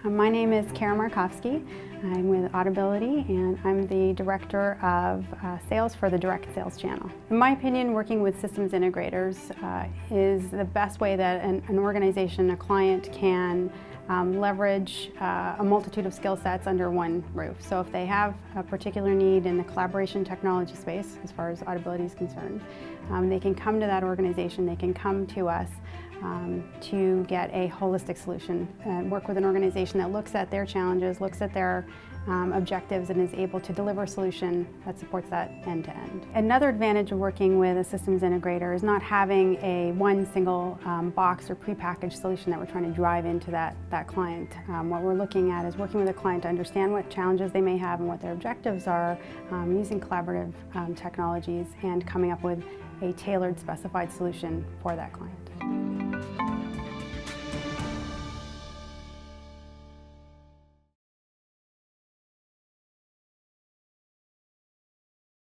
My name is Kara Markovsky. I'm with Audibility and I'm the Director of Sales for the Direct Sales Channel. In my opinion, working with systems integrators is the best way that an organization, a client can leverage a multitude of skill sets under one roof. So if they have a particular need in the collaboration technology space, as far as Audibility is concerned, they can come to that organization, they can come to us to get a holistic solution and work with an organization that looks at their challenges, looks at their objectives, and is able to deliver a solution that supports that end to end. Another advantage of working with a systems integrator is not having one single box or prepackaged solution that we're trying to drive into that client. What we're looking at is working with a client to understand what challenges they may have and what their objectives are, using collaborative technologies and coming up with a tailored, specified solution for that client.